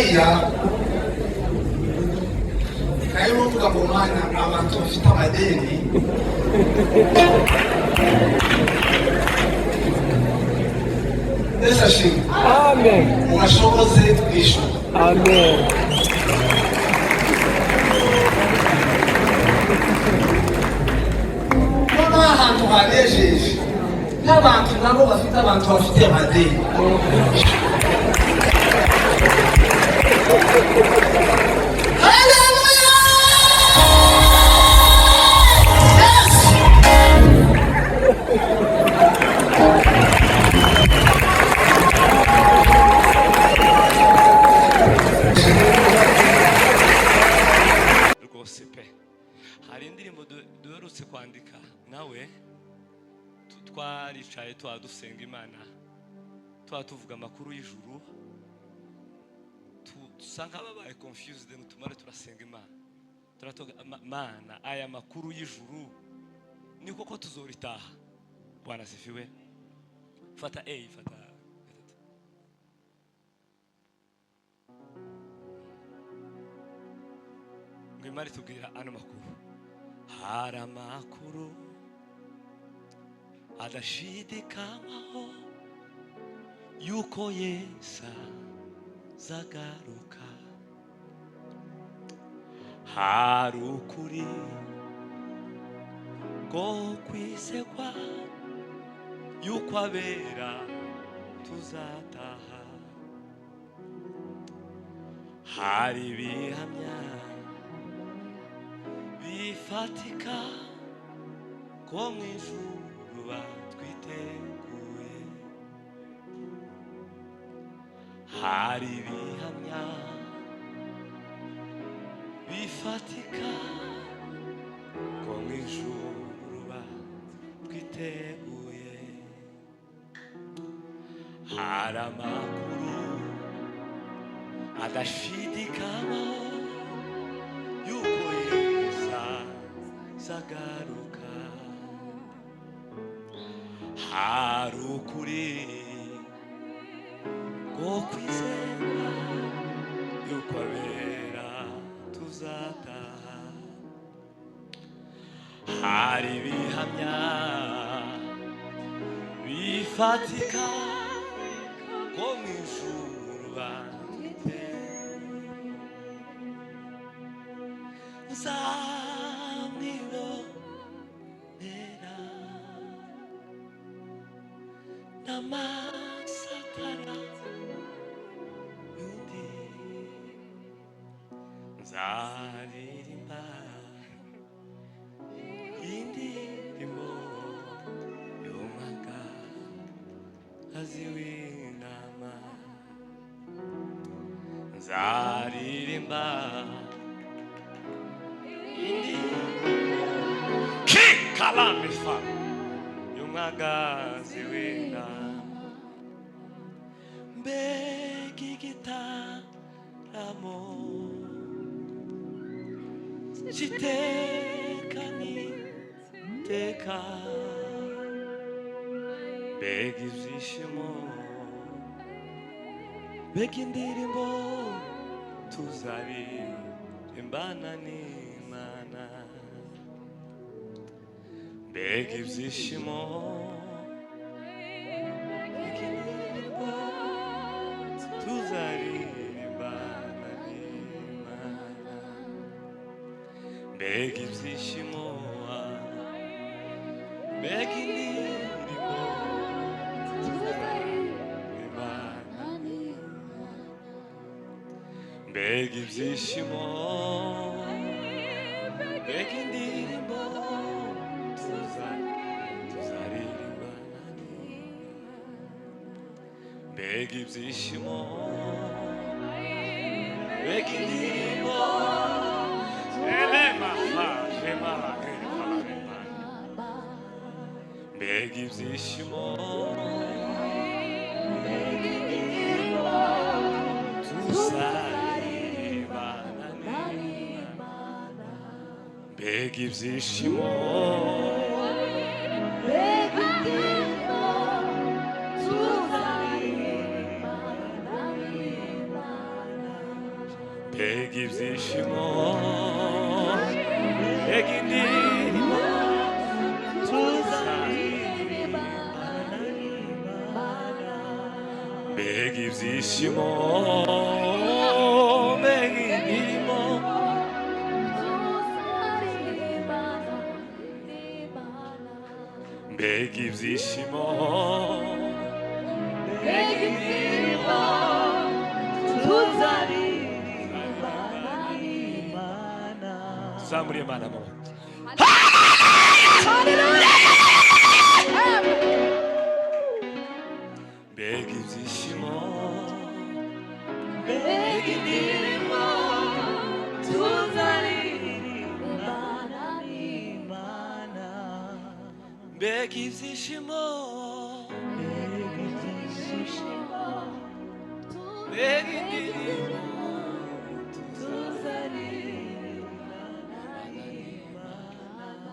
hariya nayo uvuga ngo mwana abantu bafite amadeni Yesu ashimwe. Amen. Mwashoboze kwishyura. Amen. Noneho ahantu hanejeje n'abantu nabo bafite abantu bafite amadeni. rwose pe hari indirimbo duherutse kwandika nawe twaricaye dusenga Imana tuvuga amakuru y'ijuru dusanga babaye confused tumare turasenga Imana turatoga Mana aya makuru y'ijuru ni koko tuzoritaha. Bwana sifiwe. Fata Imana tubwira ano makuru. Hari amakuru adashidikanywaho yuko Yesu azagaruka. Hari ukuri ko kwizerwa yuko abera tuzataha. Hari ibihamya bifatika ko mu ijuru batwiteguye. Hari ibihamya bifatika ko mu ijuru batwiteguye. Hari amakuru adashidikanywaho yuko Yesu azagaruka. Hari ukuri ko kwizerwa yuko abera tuzataha. Hari ibihamya bifatika ko mu ijuru nzamwibonera n'amasatara y'undi. Nzaririmba indirimbo y'umwagazi w'intama. Nzaririmba Kalamifa y'umwagazi w'intama. Mbega igitaramo cy'iteka n'iteka. Mbega ibyishimo, mbega indirimbo tuzaririmbana n'Imana. Mbega ibyishimo, mbega indirimbo tuzaririmbana n'Imana. Mbega ibyishimo, mbega indirimbo tuzaririmbana n'Imana. Mbega ibyishimo, mbega indirimbo tuzaririmbana n'Imana. Mbega ibyishimo, mbega indirimbo mbega ibyishimo, mbega indirimbo tuzaririmbana n'Imana. Mbega ibyishimo, mbega indirimbo tuzaririmbana n'Imana. ibyishimo mbega indirimbo tuzaririmbana n'Imana mbega ibyishimo mbega indirimbo mbega ibyishimo mbega indirimbo tuzaririmbana n'Imana tuzamure Imana amaboko mbega ibyishimo mbega indirimbo tuzaririmbana n'Imana mbega ibyishimo mbega indirimbo tuzaririmbana n'Imana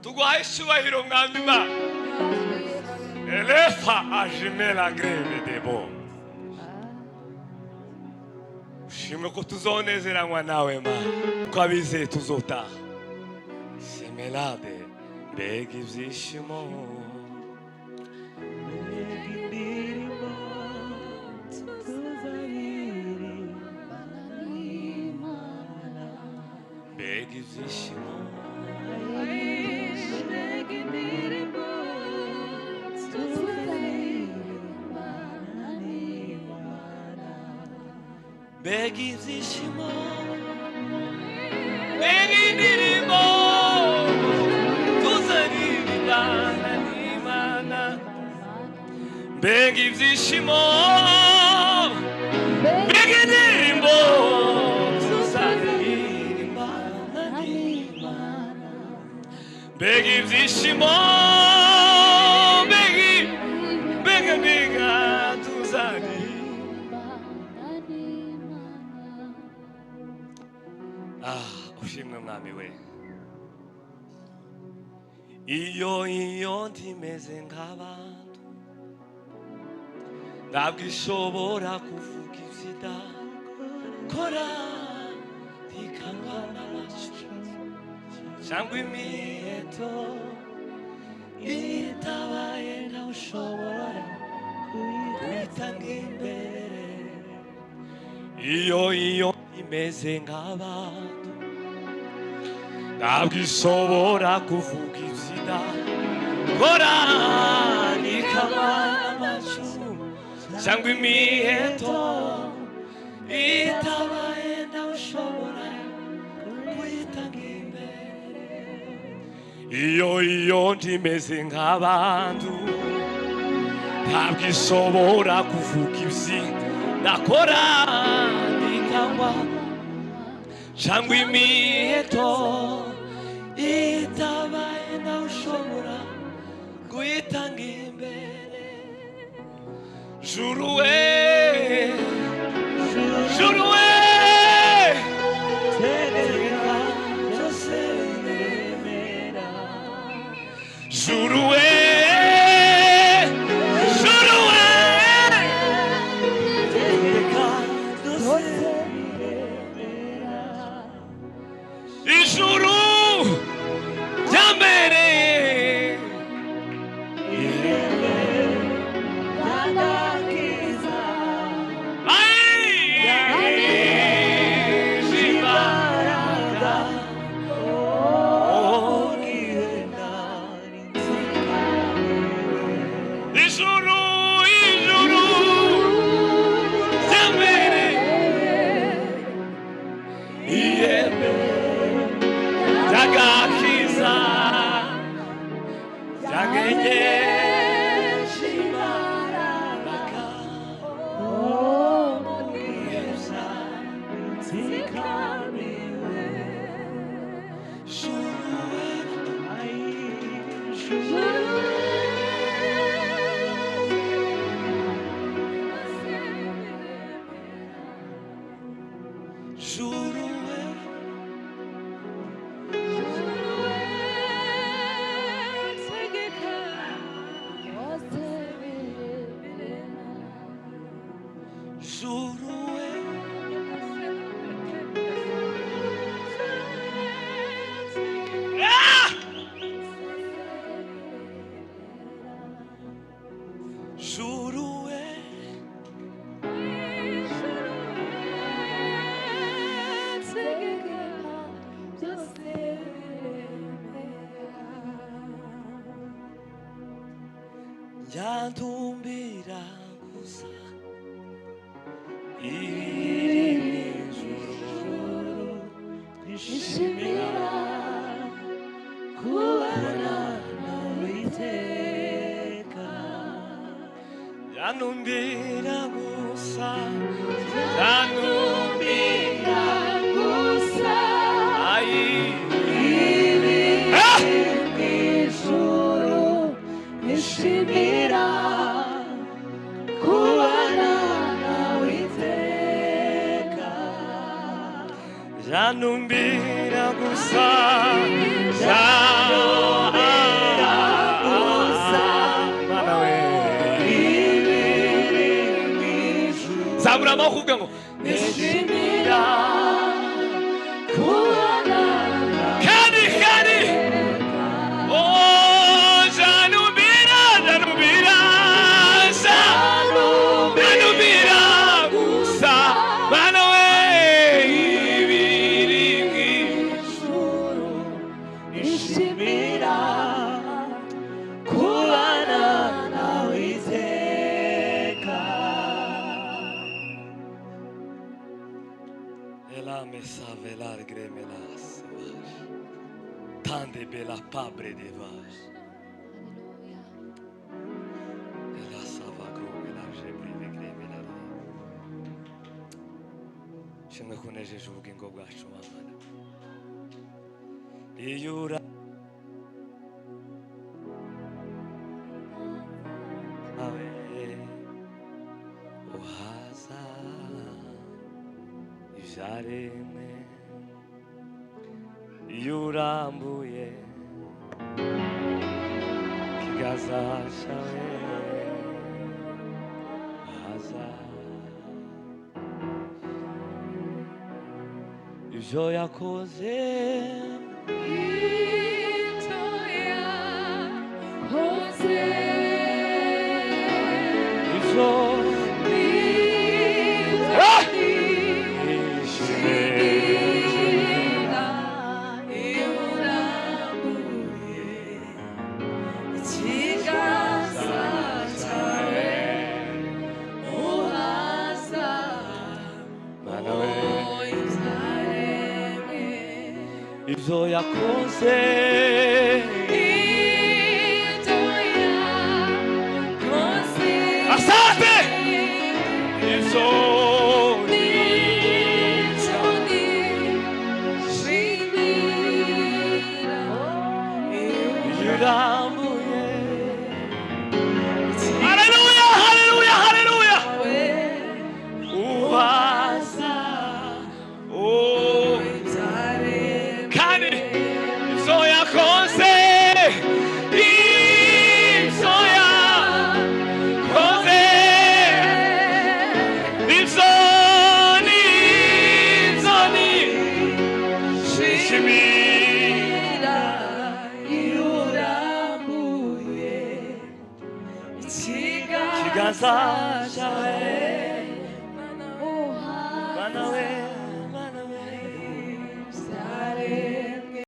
tuguhaye icyubahiro mwami Imana elefa ajime la greve debo ushimwe ko tuzonezeranywa nawe Mana ko abizeye tuzotaha semelade mbega ibyishimo mbega indirimbo tuzaririmbana n'Imana mbega ibyishimo mbega indirimbo tuzaririmbana n'Imana mbega ibyishimo mbega indirimbo tuzaririmbana n'Imana mbega ibyishimo mbega indirimbo tuzaririmbana n'Imana mbega ibyishimo mbega tuzaririmbana n'Imana ushimwe mwami we iyo ndimeze nk'abantu ntabwo ishobora kuvuga izidakora ntikanwa n'amacu cyangwa imiheto itabaye ntawe ushobora kuyitanga imbere iyo imeze nk'abantu ntabwo ishobora kuvuga izidakora ntikanwa n'amacu cyangwa imiheto itabaye ntawe ushobora kuyitanga imbere iyo ndimeze nk'abantu ntabwo ishobora kuvuga izidakora ntikanwa cyangwa imiheto itabaye ntawe ushobora kuyitanga imbere juru we tegeka byose biremera juru we tegeka byose biremera ijuru ryambereye yantumbira gusa iri mw'ijuru nishimira kubana nawe iteka yantumbira gusa yantumbira gusa nishimira kubana nawe iteka yantumbira gusa yantumbira gusa mana we zabura amaboko uvuga ngo nishimira kubana kandi tande bella pabre de vache e la sava come la jebrive gremela shimwe kunejeje ubugingo bwacu mama iyura awe uhaza ijareme yurambuye kiganza cyawe haza ibyo yakoze ibyo ibyo yakoze asante ibyo yurambuye haleluya haleluya haleluya ubaza kiganza cyawe mana we